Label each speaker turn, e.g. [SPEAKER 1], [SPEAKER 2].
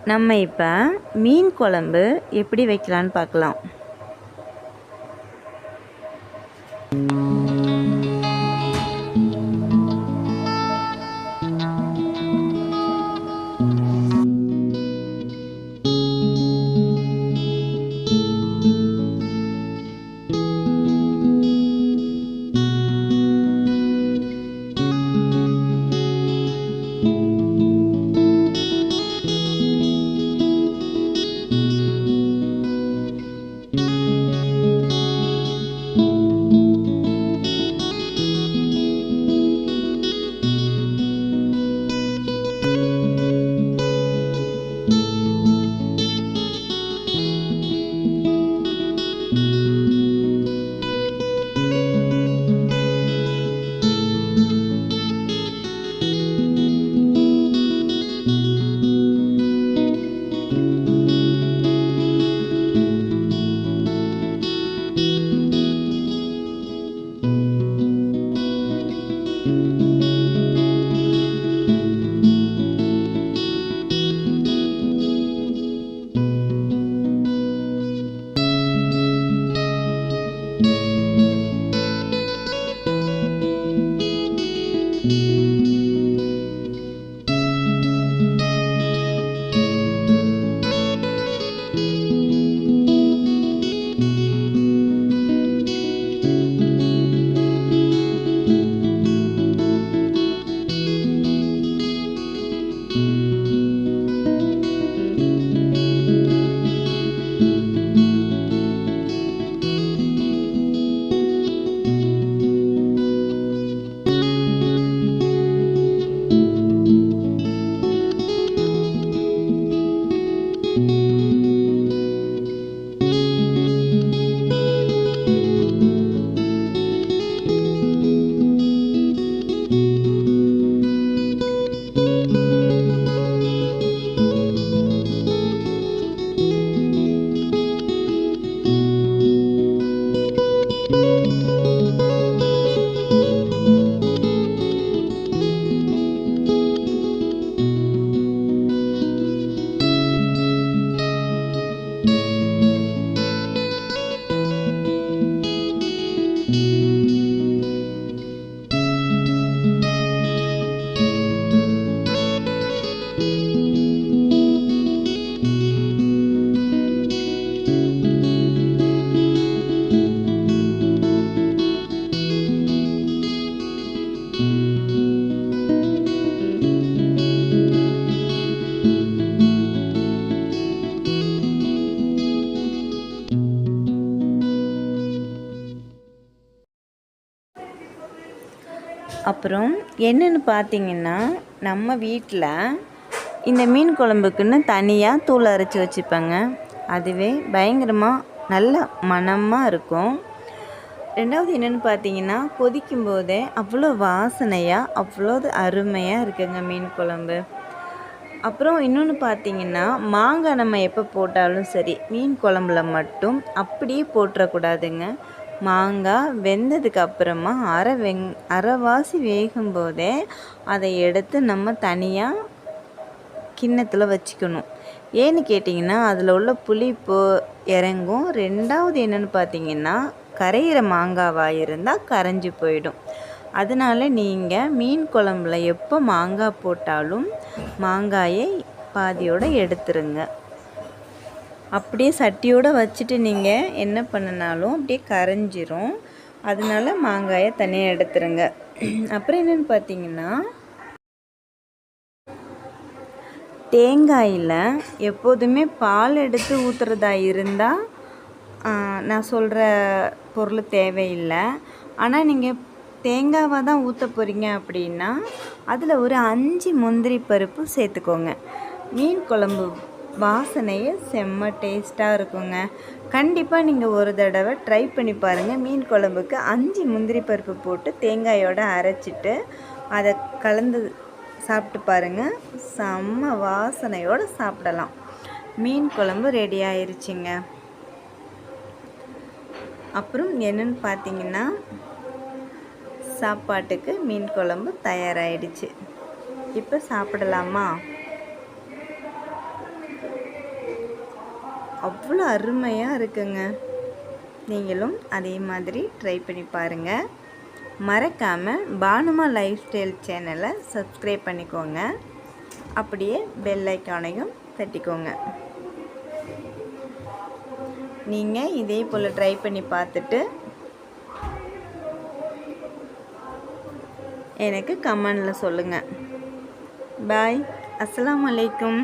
[SPEAKER 1] நம்ம இப்போ மீன் குழம்பு எப்படி வைக்கலான்னு பார்க்கலாம். அப்புறம் என்னென்னு பார்த்தீங்கன்னா, நம்ம வீட்டில் இந்த மீன் குழம்புக்குன்னு தனியாக தூள் அரைச்சி வச்சுப்பேங்க. அதுவே பயங்கரமாக நல்ல மணமாக இருக்கும். ரெண்டாவது என்னென்னு பார்த்தீங்கன்னா, கொதிக்கும் போதே அவ்வளோ வாசனையாக அவ்வளோ அருமையாக இருக்குங்க மீன் குழம்பு. அப்புறம் இன்னொன்று பார்த்தீங்கன்னா, மாங்காய் நம்ம எப்போ போட்டாலும் சரி மீன் குழம்புல மட்டும் அப்படியே போட்டுறக்கூடாதுங்க. மாங்காய் வெந்ததுக்கு அப்புறமா அரைவாசி வேகும்போதே அதை எடுத்து நம்ம தனியாக கிண்ணத்தில் வச்சுக்கணும். ஏன்னு கேட்டிங்கன்னா, அதில் உள்ள புளிப்பு இறங்கும். ரெண்டாவது என்னென்னு பார்த்தீங்கன்னா, கரையிற மாங்காவாக இருந்தால் கரைஞ்சி போயிடும். அதனால் நீங்கள் மீன் குழம்புல எப்போ மாங்காய் போட்டாலும் மாங்காயை பாதியோடு எடுத்துருங்க. அப்படியே சட்டியோடு வச்சுட்டு நீங்கள் என்ன பண்ணினாலும் அப்படியே கரைஞ்சிரும். அதனால மாங்காயை தனியாக எடுத்துருங்க. அப்புறம் என்னென்னு பார்த்தீங்கன்னா, தேங்காயில் எப்போதுமே பால் எடுத்து ஊற்றுறதா இருந்தால் நான் சொல்கிற பொருள் தேவையில்லை. ஆனால் நீங்கள் தேங்காவை தான் ஊற்ற போகிறீங்க அப்படின்னா அதில் ஒரு 5 முந்திரி பருப்பு சேர்த்துக்கோங்க. மீன் குழம்பு வாசனையே செம்ம டேஸ்ட்டாக இருக்குங்க. கண்டிப்பாக நீங்கள் ஒரு தடவை ட்ரை பண்ணி பாருங்கள். மீன் குழம்புக்கு 5 முந்திரி பருப்பு போட்டு தேங்காயோடு அரைச்சிட்டு அதை கலந்து சாப்பிட்டு பாருங்கள். செம்ம வாசனையோடு சாப்பிடலாம். மீன் குழம்பு ரெடி ஆயிருச்சுங்க. அப்புறம் என்னென்னு பார்த்தீங்கன்னா, சாப்பாட்டுக்கு மீன் குழம்பு தயாராகிடுச்சு. இப்போ சாப்பிடலாமா? அவ்வளோ அருமையாக இருக்குங்க. நீங்களும் அதே மாதிரி ட்ரை பண்ணி பாருங்கள். மறக்காமல் பானுமா லைஃப் ஸ்டைல் சேனலை சப்ஸ்கிரைப் பண்ணிக்கோங்க. அப்படியே பெல் ஐக்கானையும் தட்டிக்கோங்க. நீங்கள் இதே போல் ட்ரை பண்ணி பார்த்துட்டு எனக்கு கமெண்டில் சொல்லுங்கள். பாய். அஸ்ஸலாமு அலைக்கும்.